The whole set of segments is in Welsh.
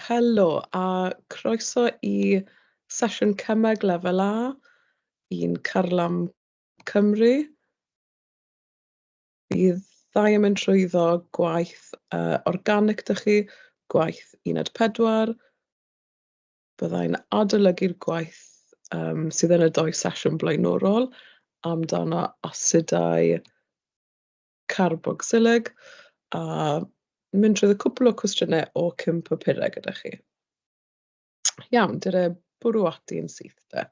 Helo, a croeso i sesiwn Cemeg lefel A, un Carlam Cymru. Bydd ddau yn mynd trwyddo gwaith organic dych chi, gwaith Uned 4. Byddai'n adolygu'r gwaith sydd yn y 2 sesiwn blaenorol amdano asidau carbocsilig a mynd trwy cwpl o cwestiynau o cyn papurau gyda chi. Iawn, dyna bwrw ati yn syth de.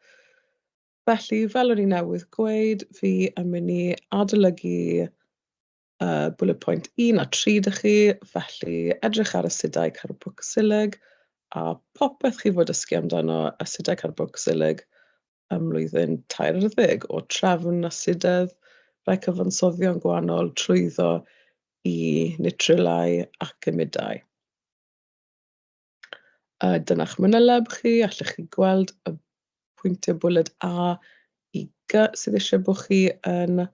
Felly, fel o'n i newydd gweud, fi yn mynd i adolygu bullet point 1 a 3 dych chi, felly edrych ar asidau carbocsilig, a popeth chi fod dysgu amdano asidau carbocsilig ym mlwyddyn 40 o trefn asidedd rhai cyfansoddion gwahanol trwyddo i nitrilau ac amidau. Dyna'ch manyleb chi, allwch chi gweld y pwyntiau bwled A i G sydd eisiau bod chi yn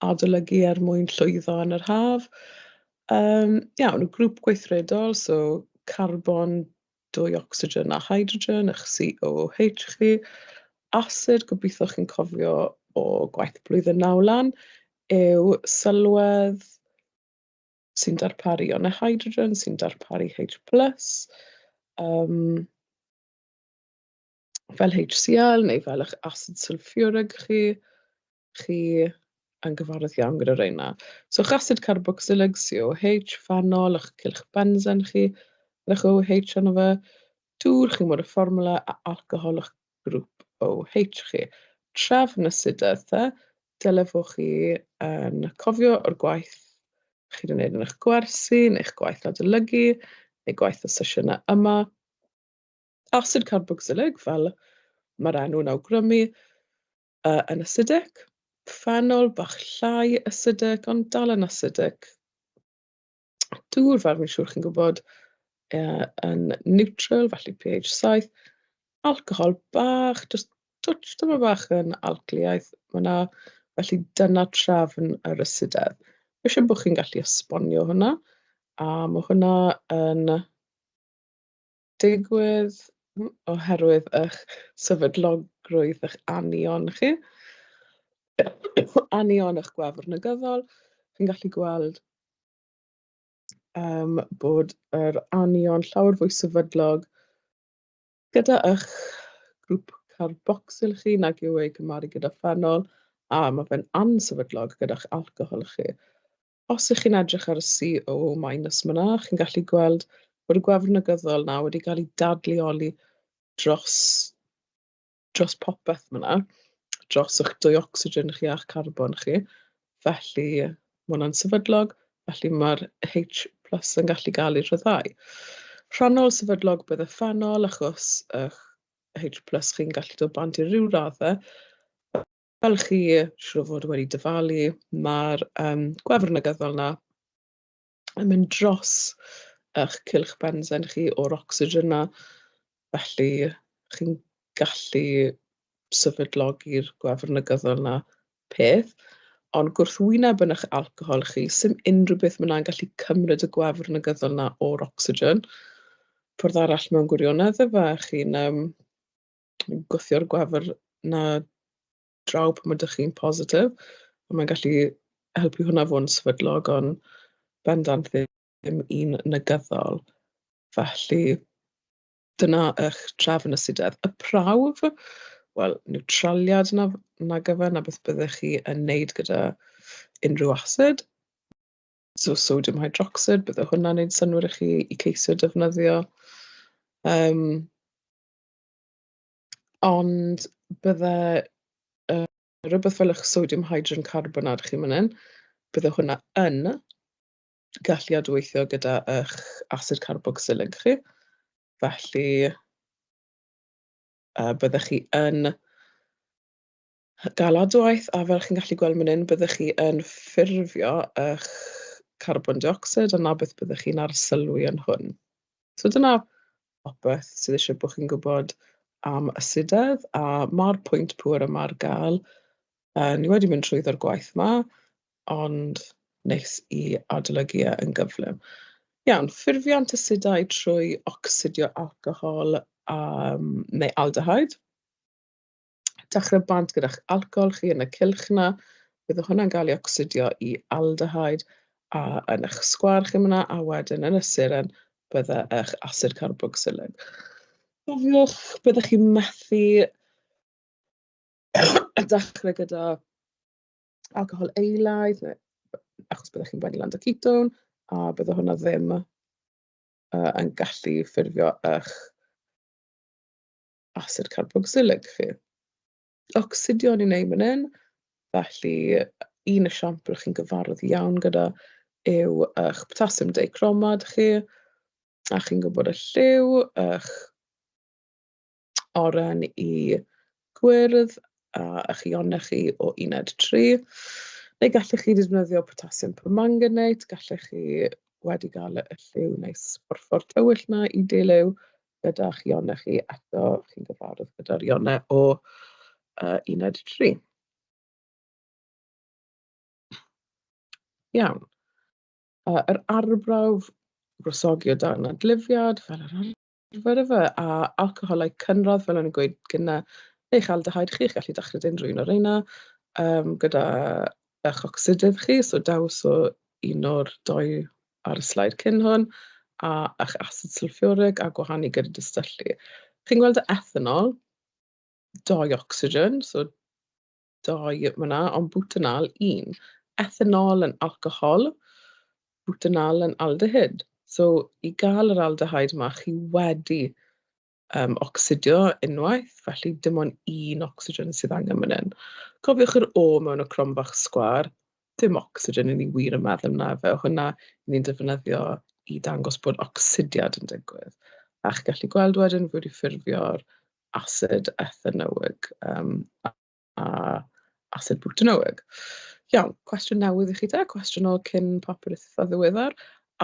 adolygu er mwyn llwyddo yn yr haf. Iawn, grŵp gweithredol, so carbon, 2 ocsigen a hydrogen, eich COH chi. Asid, gobeithio chi'n cofio o gwaith blwyddyn nawlan, yw sylwedd sy'n darparu ionau hydrogen, sy'n darparu H+. Fel HCl neu fel eich asid sulfuric chi yn gyfarwydd iawn gyda reina. So eich asid carbocsilig, COH, phenol, eich cylch benzen chi, eich OH yno fe, dŵr chi'n bod y fformwla a alcohol eich grŵp OH chi. Trefn asidau, dyle fod chi yn cofio o'r gwaith chi'n gwneud yn eich gwersi, neu eich gwaith adolygu, neu gwaith y sesiynau yma. Asid carbocsilig, fel mae'r enw'n awgrymu, yn acidic. Phenol, bach llai acidic, ond dal yn acidic. Dŵr, fel fi'n siŵr chi'n gwybod, yn neutral, felly pH 7. Alcohol bach, jyst twtsh dyma bach yn alcliaeth. Felly dyna trefn yr asidedd. Eisiau bod chi'n gallu esbonio hwnna, a mae hwnna yn digwydd oherwydd eich sefydlogrwydd eich anion chi. Anion eich gwefr negyddol. Chi'n gallu gweld bod yr anion llawer fwy sefydlog gyda eich grŵp carbocsyl chi nag yw ei gymaru gyda phenol, a mae fe'n ansefydlog gyda'ch alcohol chi. Os ych chi'n edrych ar y CO- myna, chi'n gallu gweld bod y gwefr negyddol na wedi cael ei dadleoli dros popeth myna, dros eich 2 ocsigen chi a'ch carbon chi. Felly, mae hwnna'n sefydlog, felly mae'r H+ yn gallu gael ei rhyddhau. Rhannol sefydlog bydd y phenol, achos eich H+ chi'n gallu dod bant i ryw raddau. Fel chi siŵr o fod wedi dyfalu, mae'r gwefr negyddol na yn mynd dros eich cylch benzen chi o'r ocsigen na. Felly, chi'n gallu sefydlogi'r gwefr negyddol na peth. Ond gwrthwyneb yn eich alcohol chi, sim unrhyw beth mae'n gallu cymryd y gwefr negyddol na o'r ocsigen. Ffordd arall mewn gwirionedd efe, chi'n gwthio'r gwefr na draw pan ydych chi'n positif. Mae'n gallu helpu hwnna fod yn sefydlog, ond bendant ddim un negyddol. Felly, dyna eich trefn asidedd. Y prawf, wel, niwtraliad na gyfer na beth byddech chi yn wneud gyda unrhyw asid. So sodium hydroxide, bydde hwnna'n wneud synwyr i chi i ceisio defnyddio. Ond bydde rhywbeth fel eich sodium hydrogen carbonate chi fan hyn, bydde hwnna yn gallu adweithio gyda eich asid carbocsilig chi. Felly, byddech chi yn gael adwaith, a fel chi'n gallu gweld fan hyn, byddech chi yn ffurfio eich carbon dioxide, a na beth byddech chi'n arsylwi yn hwn. So dyna popeth sydd eisiau bod chi'n gwybod am asidedd, a mae'r pwynt pŵer yma ar gael. Ni wedi mynd trwyddo'r gwaith yma, ond neis i adolygu yn gyflym. Iawn, ffurfiant asidau trwy ocsidio alcohol neu aldehyde. Dechrau bant gyda'ch alcohol chi yn y cylch na. Bydd hwnna'n cael ei ocsidio i aldehyde yn eich sgwar chi yna, a wedyn yn y suren bydde eich asid carbocsilig. Cofiwch, byddwch chi'n methu dechrau gyda alcohol eilaidd, achos byddwch chi'n benni land o ketone, a bydde hwnna ddim yn gallu ffurfio eich asid carbocsilig chi. Ocsidio ni'n ei fan hyn, felly un esiampl chi'n gyfarwydd iawn gyda yw eich potassium dichromad chi, a chi'n gwybod y lliw, eich oren i gwyrdd, a eich ionau chi o uned 3. Neu gallech chi ddefnyddio potassium permanganate, gallech chi wedi gael y lliw neu sborffor tywyll na i deilliw gyda'ch ionau chi, eto chi'n gyfarwydd gyda'r ionau o uned 3. Iawn. Yr arbrawf gwrosogi o dan adlifiad, fel yr arfer a alcoholau cynradd, fel o'n i'n gweud gyda eich aldehyde chi, chi'n gallu dechrau unrhyw un o'r reina, gyda eich ocsidydd chi, so daws o un o'r doi ar y sleid cyn hwn, a eich acid sulfuric a gwahanu gyda dystyllu. Chi'n gweld y ethanol, 2 ocsigen, so 2 myna, ond butanol 1. Ethanol yn alcohol, butanol yn aldehyd. So i gael yr aldehyde yma, chi wedi ocsidio unwaith, felly dim ond 1 ocsigen sydd angen fan hyn. Cofiwch yr O mewn y cromfach sgwar, dim ocsigen yn ei wir yn meddwl na fe, hwnna ni'n defnyddio i dangos bod ocsidiad yn digwydd. A chi'n gallu gweld wedyn fod i ffurfio'r asid ethanoic a asid butanoic. Iawn, cwestiwn newydd i chi te, cwestiwn o cyn papur eitha ddiweddar.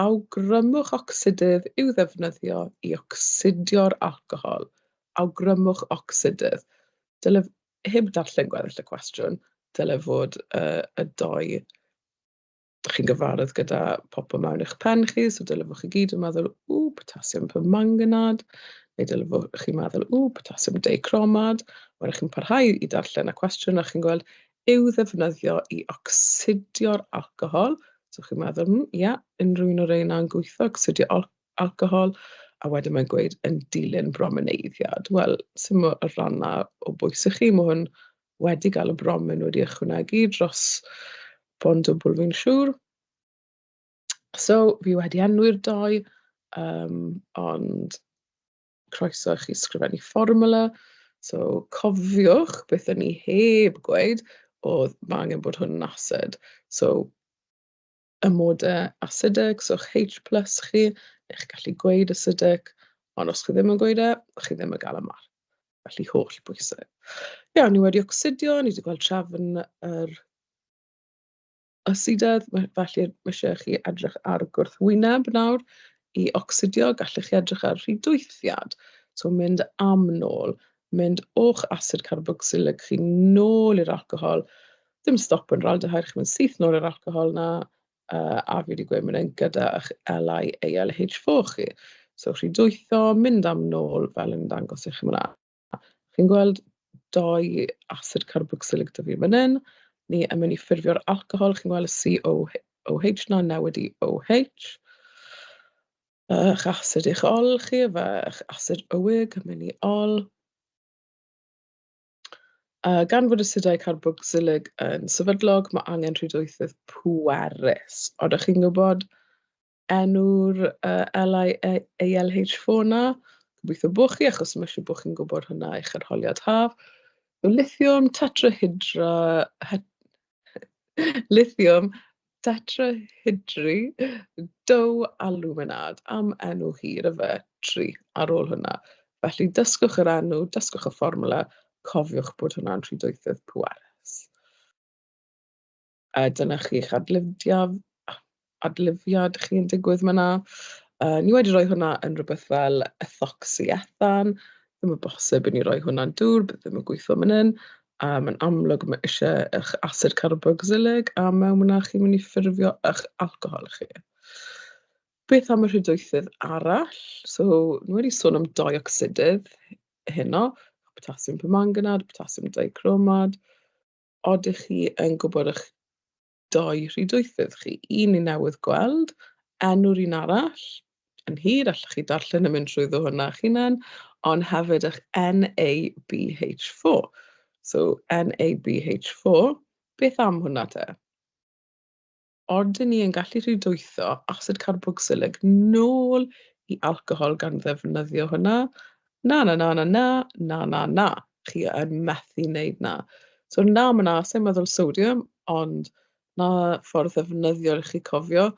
Awgrymwch ocsidydd i'w ddefnyddio i ocsidio'r alcohol. Awgrymwch ocsidydd. Heb darllen gweddill y cwestiwn, dylai fod y doi chi'n gyfarwydd gyda popo mewn eich pen chi, so dylai fod chi gyd yn meddwl, potassium permanganate, neu dylai fod chi'n meddwl, potassium dichromad. Wedyn chi'n parhau i darllen y cwestiwn a chi'n gweld i'w ddefnyddio i ocsidio'r alcohol. So chi'n meddwl, unrhyw un o'r reina yn gweithio ocsidio alcohol, a wedyn mae'n gweud yn dilyn bromineiddiad. Wel, sy'n y rhan na o bwysig chi, mae hwn wedi cael y bromin wedi ychwanegu dros bondwbl fi'n siŵr. So, fi wedi enwi'r doi, ond croeso i chi sgrifennu fformula. So, cofiwch beth o'n i heb gweud, oedd mae angen bod hwn yn asid. So, amodau acidic, so H+ chi, neu chi'n gallu gweud acidic, ond os chi ddim yn gweud chi ddim yn gael y marc. Felly holl bwysig. Iawn, ni wedi ocsidio, ni wedi gweld trefn yr asidedd, felly mae eisiau chi edrych ar gwrthwyneb nawr i ocsidio, gallech chi edrych ar rhydwythiad. So mynd am nôl, mynd o'ch asid carbocsilig chi nôl i'r alcohol, dim stop yn yr aldehyde, chi'n mynd syth nôl i'r alcohol na, a fi wedi gweud mynd gyda eich LiAlH4 chi. So rhydwytho, mynd am nôl, fel yn dangos i chi yna. Chi'n gweld 2 asid carbocsilig da fi fan hyn. Ni yn mynd i ffurfio'r alcohol, chi'n gweld y COOH na newid i OH. Eich asid i'ch ol chi, fe eich asid Uwch yn mynd i ol. Gan fod asidau carbocsilig yn sefydlog, mae angen rhydwythydd pwerus. Ond ydych chi'n gwybod enw'r LiAlH4 na? Gobeithio bod chi, achos mae eisiau bod chi'n gwybod hynna eich arholiad haf. Lithium tetrahydri aluminad am enw hir y fe 3 ar ôl hwnna. Felly dysgwch yr enw, dysgwch y fformula, cofiwch bod hwnna'n rhydwythydd pwerus. Dyna chi'ch adlifiad chi'n digwydd yna. Ni wedi rhoi hwnna yn rhywbeth fel ethoxyethan. Ddim yn bosib i ni roi hwnna'n dŵr, bydd ddim yn gweithio fan hyn. Mae'n amlwg mae eisiau eich asid carbocsilig, a mewn hwnna chi'n mynd i ffurfio eich alcohol chi. Beth am y rhydwythydd arall? So, nhw wedi sôn am doi ocsidydd heno, potasiwm permanganat, potasiwm dichromad. Odych chi yn gwybod eich doi rhydwythydd chi? Un I newydd gweld, enw'r un arall, yn hir, allwch chi darllen yn mynd trwyddo hwnna eich hunain, ond hefyd eich NABH4. So, NABH4, beth am hwnna te? Odyn ni yn gallu rhwydweithio asid carbocsilig nôl I alcohol gan ddefnyddio hwnna? Na, na, na, na, na, na, na, na. Chi yn methu wneud na. So na, mae na sy'n meddwl sodium, ond na ffordd ddefnyddio I chi cofio,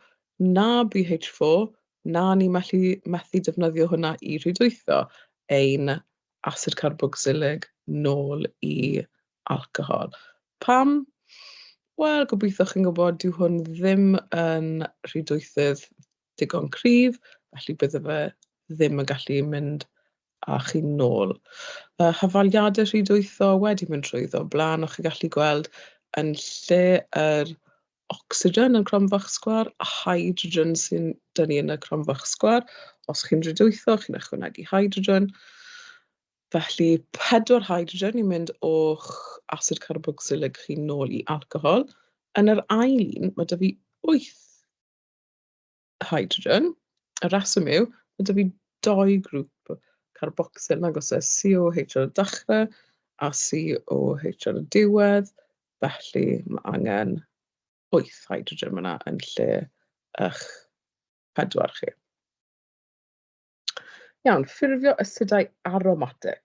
na BH4, na ni methu defnyddio hwnna I rhwydweithio ein asid carbocsilig nôl I alcohol. Pam? Wel, gobeithio chi'n gwybod, dyw hwn ddim yn rhydwythydd digon cryf, felly bydde fe ddim yn gallu mynd â chi nôl. Hafaliadau rhydwytho wedi mynd trwyddo o blaen, o'ch chi'n gallu gweld yn lle yr ocsigen yn cromfach sgwar, a hydrogen sy'n dynnu yn y cromfach sgwar. Os chi'n rhydwytho, chi'n ychwanegu hydrogen. Felly, 4 hydrogen I mynd o'ch asid carbocsilig chi nôl I alcohol. Yn yr ail un, mae 'da fi 8 hydrogen. Y reswm yw, mae 'da fi 2 grŵp carbocsyl, nag oes e COH ar y dechrau a COH ar y diwedd. Felly, mae angen 8 hydrogen yna yn lle eich 4 chi. Iawn, ffurfio asidau aromatig.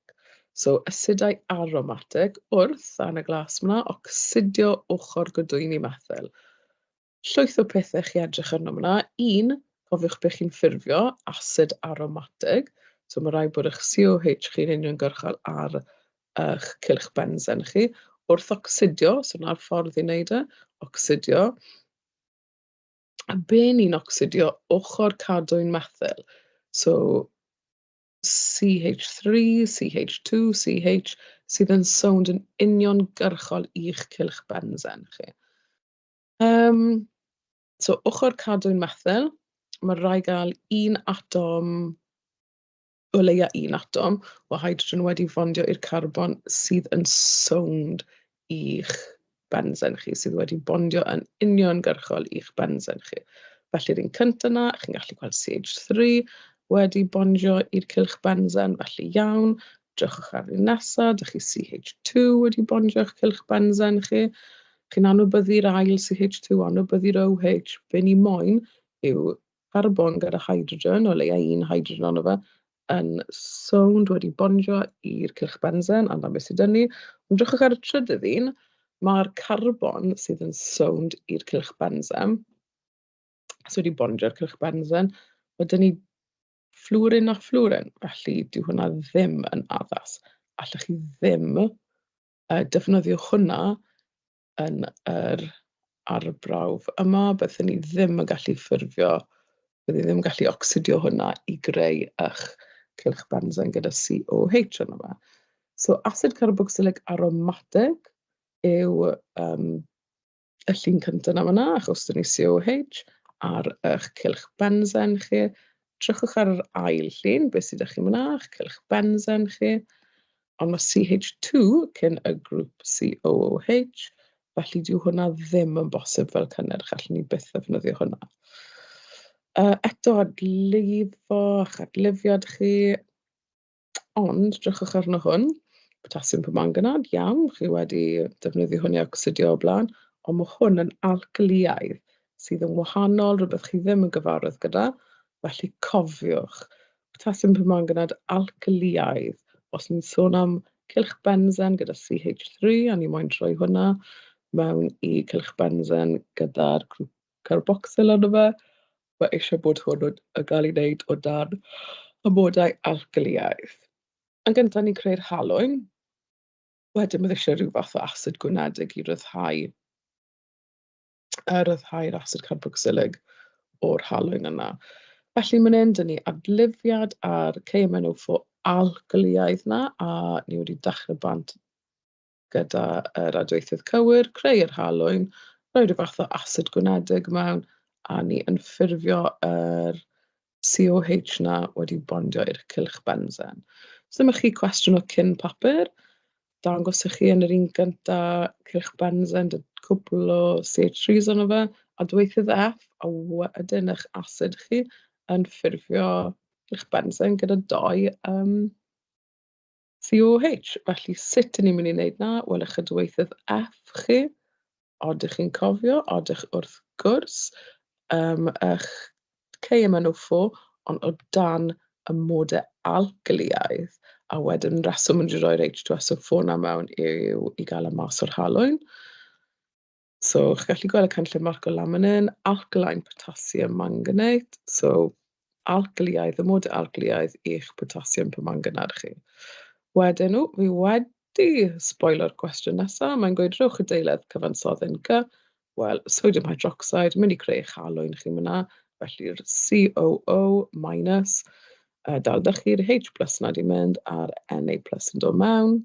So, asidau aromatig wrth, yn y glas yma, ocsidio ochr godwyni methyl. Llwyth o pethau chi edrych arno yna. Un, cofiwch beth chi'n ffurfio, asid aromatig. So, mae rhaid bod eich COH chi'n uniongyrchol ar eich cylch bensen chi. Wrth ocsidio, so yna'r ffordd I wneud e, ocsidio. A be ni'n ocsidio? Ochr cadwyn methyl. So, CH3, CH2, CH sydd yn sownd yn uniongyrchol i'ch cylch bensen chi. So, ochr cadwyn methyl, mae rhaid gael un atom, o leia un atom, o hydrogen wedi fondio i'r carbon sydd yn sownd i'ch bensen chi, sydd wedi bondio yn uniongyrchol i'ch bensen chi. Felly'r un cyntaf yna, chi'n gallu gweld CH3 wedi bondio i'r cylch bensen, felly iawn. Drychwch ar un nesaf, dych chi CH2 wedi bondio i'ch cylch bensen chi. Chi'n anwybyddu'r ail CH2, anwybyddu'r OH. Be ni moyn yw carbon gyda hydrogen, o leia un hydrogen ono fe, yn sownd wedi bondio i'r cylch bensen, a na beth sydd dynnu. Ond drychwch ar y trydydd un, mae'r carbon sydd yn sownd i'r cylch bensen, so wedi bondio'r cylch bensen, mae dyn ni fflwrin a fflwrin, felly dyw hwnna ddim yn addas. Allwch chi ddim defnyddio hwnna yn yr arbrawf yma, byddwn ni ddim yn gallu ffurfio, byddwn ni ddim yn gallu ocsidio hwnna I greu eich cylch bensen gyda COH yno fe. So, asid carbocsilig aromatig yw y llun cyntaf yna, achos dyn ni COH ar eich cylch bensen chi. Drychwch ar yr ail llun, beth sydd â chi yna, eich cylch bensen chi. Ond mae CH2 cyn y grŵp COOH, felly dyw hwnna ddim yn bosib fel cynnyrch, allwn ni byth ddefnyddio hwnna. Eto adlifo eich adlifiad chi, ond drychwch arno hwn, potasiwm permanganat, iawn, chi wedi defnyddio hwn I ocsidio o blaen, ond mae hwn yn alkyliaidd sydd yn wahanol, rhywbeth chi ddim yn gyfarwydd gyda, felly cofiwch. Potasiwm permanganat alkyliaidd, os ni'n sôn am cylch bensen gyda CH3, a ni moyn troi hwnna mewn I cylch bensen gyda'r grŵp carbocsyl yno fe, mae eisiau bod hwn yn cael ei wneud o dan amodau alkyliaidd. Yn gyntaf ni'n creu'r halwyn, wedyn bydd eisiau rhyw fath o asid gwnedig I ryddhau'r asid carbocsilig o'r halwyn yna. Felly mae'n hyn, dyn ni adlifiad ar CMNO4 alkyliaidd yna, a ni wedi dechrau bant gyda yr adweithydd cywir, creu'r halwyn, rhoi rhyw fath o asid gwnedig mewn, a ni yn ffurfio yr COH na wedi bondio i'r cylch bensen. So dyma chi cwestiwn o cyn papur. Dangos i chi yn yr un gyntaf cylch bensen, dy cwbl o CH3s ono fe, a dweithydd F, a wedyn eich asid chi yn ffurfio cylch bensen gyda dou COH. Felly sut 'y ni'n mynd i wneud 'na? Wel, eich dweithydd F chi, odych chi'n cofio, odych wrth gwrs, eich KMNO4, ond o dan y modau alkyliaidd, a wedyn reswm yn roi'r H2SO4 na mewn yw i gael y mas o'r halwyn. So, chi'n gallu gweld y canllaw marco laminin, alkaline potassium manganate. So, alkyliaidd, y modau alkyliaidd i'ch potassium permanganate chi. Wedyn fi wedi sboilo'r cwestiwn nesaf. Mae'n gweud rhowch y deiledd cyfansoddyn G. Wel, sodium hydroxide, mynd i creu eich halwyn chi myna. Felly'r COO minus, daldach chi'r H plus na di mynd a'r Na plus yn dod mewn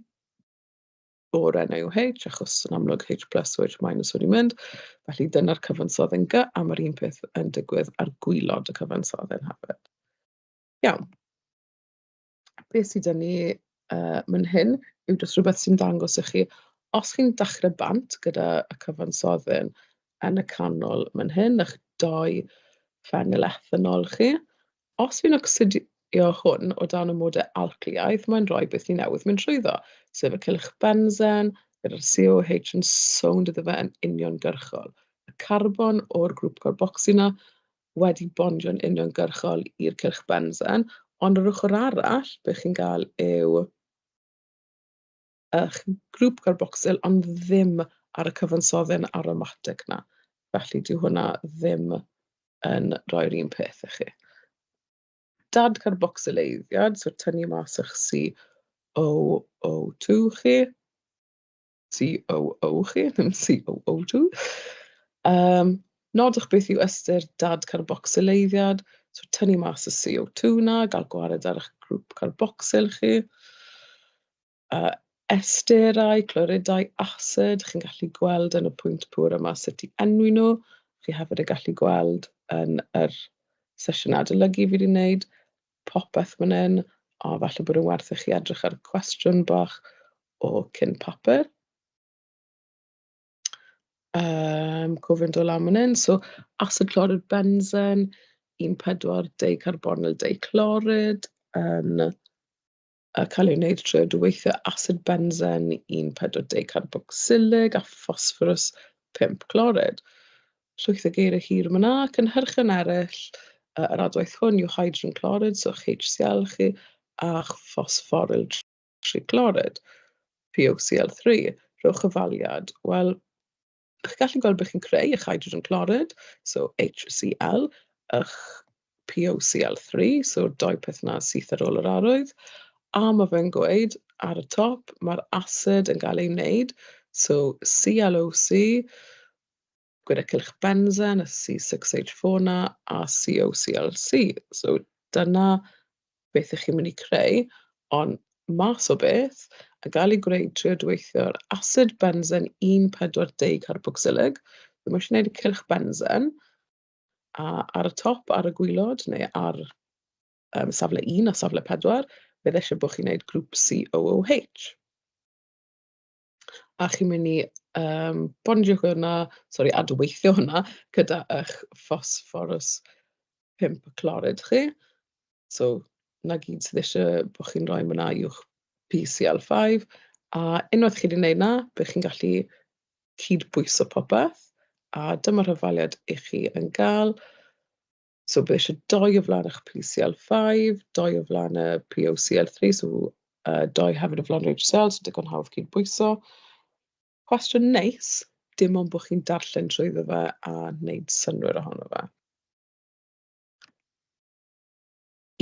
o'r NaOH, achos yn amlwg H plus o H minus wedi mynd. Felly dyna'r cyfansoddyn G, a mae'r un peth yn digwydd ar gwylod y cyfansoddyn hefyd. Iawn. Beth sydd 'da ni man hyn yw jyst rhywbeth sy'n dangos i chi, os chi'n dechrau bant gyda y cyfansoddyn yn y canol man hyn, eich dou phenyl ethanol chi, os fi'n ocsidio hwn o dan y modau alkyliaidd, mae'n rhoi beth ni newydd mynd trwyddo, sef y cylch bensen gyda'r COH yn sownd iddo fe yn uniongyrchol. Y carbon o'r grŵp carbocsi 'na wedi bondio'n uniongyrchol i'r cylch bensen, ond yr ochr arall, beth chi'n cael yw eich grŵp carbocsil, ond ddim ar y cyfansoddyn aromatic 'na. Felly dyw hwnna ddim yn rhoi'r un peth i chi. Dad carbocsileiddiad, so tynnu mas eich COO2 chi, COO chi, ddim COO2. Nodwch beth yw ystyr dad carbocsileiddiad, so tynnu mas y CO2 na, gael gwared ar eich grŵp carbocsil chi. Esterau, cloridau, asid, chi'n gallu gweld yn y pwynt pŵr yma sut i enwi nhw. Chi hefyd yn gallu gweld yn yr sesiwn adolygu fi wedi wneud popeth fan hyn, a falle bod yn werth i chi edrych ar y cwestiwn bach o cyn papur. Cofyn dod lan fan hyn. So, asid clorid bensen, 1,4 deicarbonyl deiclorid, yn cael ei wneud trwy dweithio asid bensen, 1,4 deicarbocsilig a phosphorus 5 clorid. Llwyth o geiriau hir yma, cynhyrchion eraill, yr adwaith hwn yw hydrogen clorid, so HCl chi, a phosphoryl triclorid, POCl3. Rhowch yfaliad. Wel, chi'n gallu gweld beth chi'n creu eich hydrogen clorid, so HCl, eich POCl3, so dou peth na syth ar ôl yr arwydd. A mae fe'n gweud ar y top, mae'r asid yn cael ei wneud, so ClOC, gyda cylch bensen, y C6H4 na, a COClC. So dyna beth ych chi'n mynd i creu, ond mas o beth, a gael ei greu trwy dweithio'r asid bensen 1,4 deicarbocsilig. Ddim eisiau gwneud y cylch bensen, a ar y top, ar y gwylod, neu ar safle 1 a safle 4, bydd eisiau bod chi'n gwneud grŵp COOH. A chi'n mynd i bondio hwnna, adweithio hwnna gyda eich phosphorus 5 clorid chi. So, na gyd sydd eisiau bod chi'n rhoi hwnna yw'ch PCl5. A unwaith chi wedi gwneud na, bydd chi'n gallu cydbwyso popeth. A dyma'r hyfaliad i chi yn gael. So, bydd eisiau 2 o flaen eich PCl5, 2 o flaen y POCl3, so 2 hefyd o flaen HCl, so digon hawdd cydbwyso. Cwestiwn neis, dim ond bod chi'n darllen trwyddo fe a wneud synwyr ohono fe.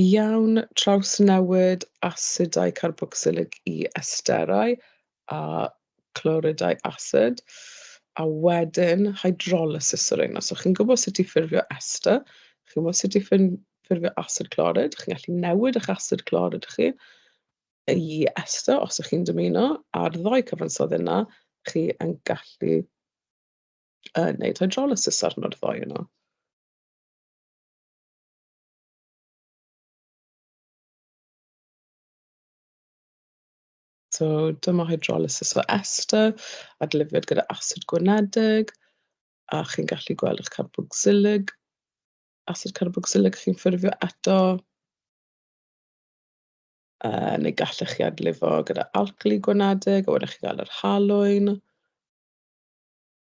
Iawn, trawsnewid asidau carbocsilig i esterau a cloridau asid, a wedyn hydrolysis o'r un. So chi'n gwybod sut i ffurfio ester, chi'n gwybod sut i ffurfio asid clorid, chi'n gallu newid eich asid clorid chi i ester os ych chi'n dymuno, a'r ddoi cyfansoddyn yna, chi yn gallu wneud hydrolysis arno'r ddoi yno. So dyma hydrolysis o ester, adlifiad gyda asid gwenedig, a chi'n gallu gweld eich carbocsilig. Asid carbocsilig chi'n ffurfio eto, neu gallech chi adlifo gyda alcli gwenedig, a wedyn chi gael yr halwyn.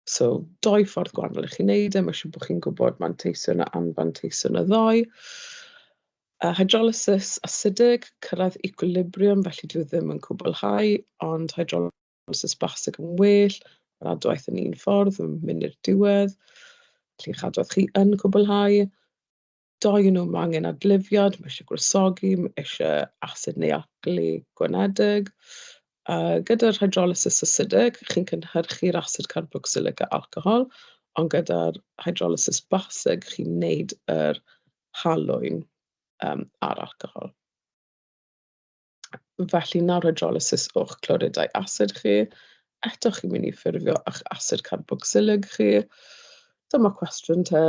So, 2 ffordd gwahanol i chi wneud e, mae'n siŵr bod chi'n gwybod manteision a anfanteision y ddou. Hydrolysis acidic, cyrraedd equilibrium, felly dwi ddim yn cwblhau, ond hydrolysis basic yn well, yr adwaith yn un ffordd, yn mynd i'r diwedd. Felly chadwaith chi yn cwblhau. 2 nhw mae angen adlifiad, mae eisiau gwresogi, mae eisiau asid neu alcli gwenedig. Gyda'r hydrolysis acidic, chi'n cynhyrchu'r asid carbocsilig a alcohol, ond gyda'r hydrolysis basic, chi'n wneud yr halwyn a'r alcohol. Felly nawr hydrolysis o'ch cloridau asid chi. Eto chi'n mynd i ffurfio eich asid carbocsilig chi. Dyma cwestiwn te,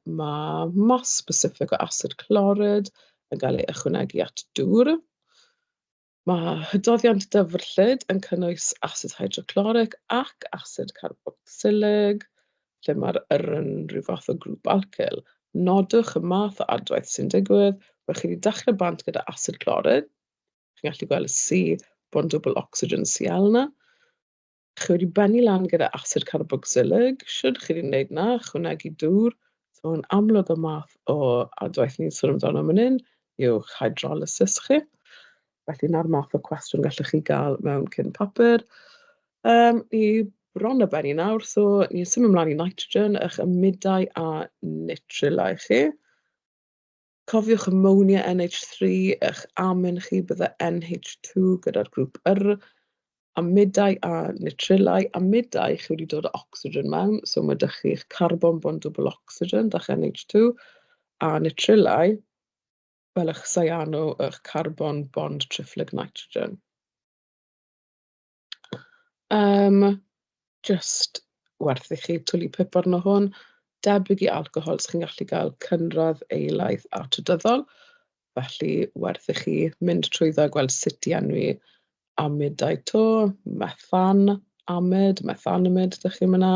mae mas specific o asid clorid yn cael ei ychwanegu at dŵr. Mae hydoddiant dyfrllyd yn cynnwys asid hydrochloric ac asid carbocsilig, lle mae'r yn rhyw fath o grŵp alcyl. Nodwch y math o adwaith sy'n digwydd, fe chi wedi dechrau bant gyda asid clorid. Chi'n gallu gweld y C bond double oxygen Cl yna. Chi wedi bennu lan gyda asid carbocsilig. Should chi wedi wneud na, ychwanegu dŵr. So yn amlwg y math o adwaith ni'n sôn amdano fan hyn yw hydrolysis chi. Felly na'r math o cwestiwn gallwch chi gael mewn cyn papur. Ni bron y benni nawr, so ni'n symud ymlaen i nitrogen, eich amidau a nitrilau chi. Cofiwch ammonia NH3, eich amin chi bydde NH2 gyda'r grŵp R. Amidau a nitrilau. Amidau chi wedi dod o oxygen mewn, so mae ydych chi'ch carbon bond double oxygen, da'ch NH2, a nitrilau, fel eich cyano, eich carbon bond triplyg nitrogen. Just werth i chi twli pip arno hwn. Debyg i alcohol, chi'n gallu cael cynradd, eilaidd a trydyddol. Felly werth i chi mynd trwyddo a gweld sut i enwi amidau to, methan amid, methanamid, ydych chi myna,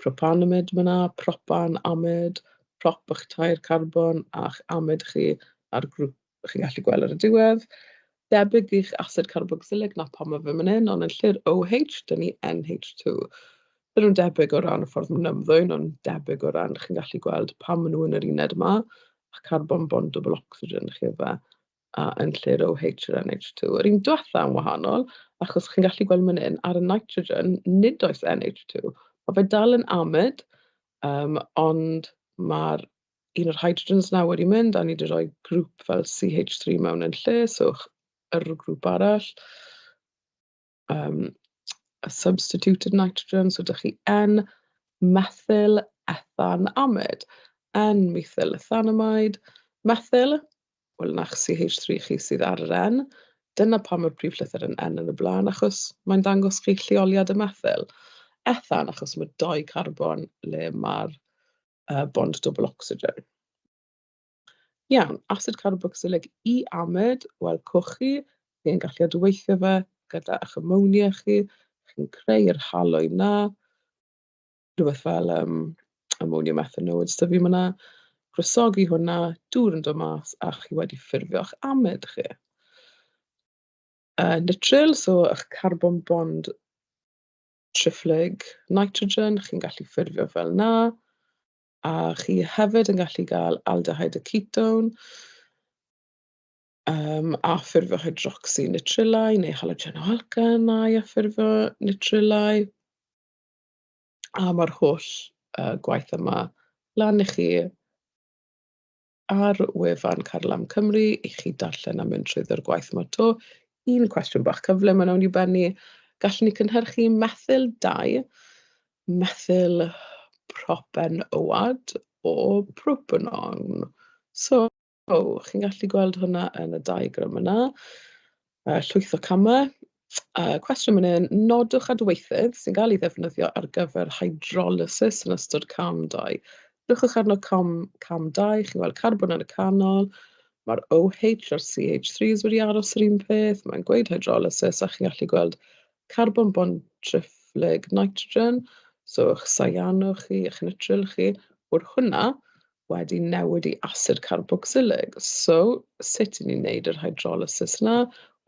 propanamid myna, propan amid, prop eich tair carbon a'ch amid chi a'r grŵp chi'n gallu gweld ar y diwedd. Debyg i'ch asid carbocsilig na pam mae fe fan hyn, ond yn lle'r OH, dyn ni NH2. Dyn nhw'n debyg o ran y ffordd ma'n ymddwyn, ond debyg o ran chi'n gallu gweld pam maen nhw yn yr uned yma, a carbon bond double oxygen chi fe, a yn lle'r OH yr NH2. Yr un diwetha yn wahanol, achos chi'n gallu gweld fan hyn, ar y nitrogen, nid oes NH2. Mae fe dal yn amid, ond mae'r un o'r hydrogens na wedi mynd, a ni wedi rhoi grŵp fel CH3 mewn yn lle, so yr grŵp arall. A substituted nitrogen, so ydych chi N-methyl ethan amid, N-methyl ethanamide, methyl, wel na'ch CH3 chi sydd ar yr N. Dyna pam mae'r prif llythyr yn N yn y blaen, achos mae'n dangos chi lleoliad y methyl. Ethan, achos mae 2 carbon le mae'r bond double oxygen. Iawn, asid carbocsilig i amid, wel cwch chi, chi'n gallu adweithio fe gyda eich ammonia chi, chi'n creu'r halwyn na, rhywbeth fel ammonia methanol, dyfu yna, gwresogi hwnna, dŵr yn dod mas, a chi wedi ffurfio'ch amid chi. Nitril, so eich carbon bond triplyg nitrogen, chi'n gallu ffurfio fel na, a chi hefyd yn gallu cael aldehyde a ketone, a ffurfio hydroxy nitrilau neu halogenoalkanau a ffurfio nitrilau. A mae'r holl gwaith yma lan i chi ar wefan Carlam Cymru i chi darllen a mynd trwy'r gwaith yma to. Un cwestiwn bach cyflym yna wnawn ni bennu. Gallwn ni cynhyrchu methyl 2, methyl propen-owad o propanon. So, chi'n gallu gweld hwnna yn y diagram yna. Llwyth o camau. Cwestiwn fan hyn, nodwch adweithydd sy'n cael ei ddefnyddio ar gyfer hydrolysis yn ystod cam 2. Rwchwch arno cam 2, chi'n gweld carbon yn y canol, Mae'r OH a'r CH3s wedi aros yr un peth. Mae'n gweud hydrolysis, a chi'n gallu gweld carbon bond triphlyg nitrogen, so eich cyanwch chi, eich nitril chi, bod hwnna wedi newid i asid carbocsilig. So, sut 'y ni'n neud yr hydrolysis yna?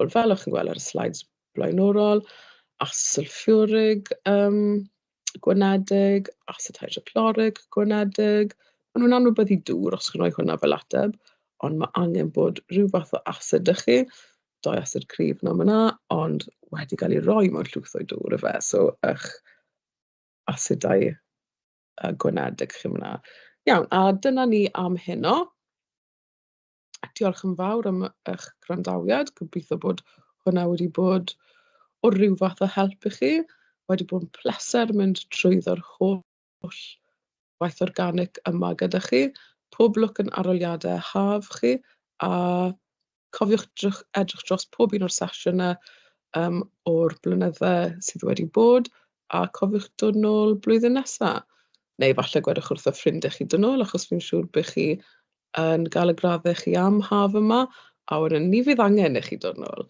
Wel, fel o'ch chi'n gweld ar y slides blaenorol, asid sulfuric gwenedig, asid hydrochloric gwenedig. Maen nhw'n anwybyddu dŵr os chi'n rhoi hwnna fel ateb, ond mae angen bod rhyw fath o asid 'da chi, doi asid cryf na yna, ond wedi cael ei roi mewn llwyth o dŵr y fe, so eich asidau gwenedig chi yna. Iawn, a dyna ni am heno. Diolch yn fawr am eich gwrandawiad. Gobeithio bod hwnna wedi bod o ryw fath o help i chi. Wedi bod yn pleser mynd trwyddo'r holl waith organic yma gyda chi. Pob lwc yn arholiadau haf chi, a cofiwch edrych dros pob un o'r sesiynau o'r blynydde sydd wedi bod, a cofiwch dod nôl blwyddyn nesaf. Neu falle gwedwch wrth y ffrindiau chi dod nôl, achos fi'n siŵr bych chi yn cael y graddau chi am haf yma, a wedyn ni fydd angen i chi dod nôl.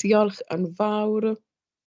Diolch yn fawr.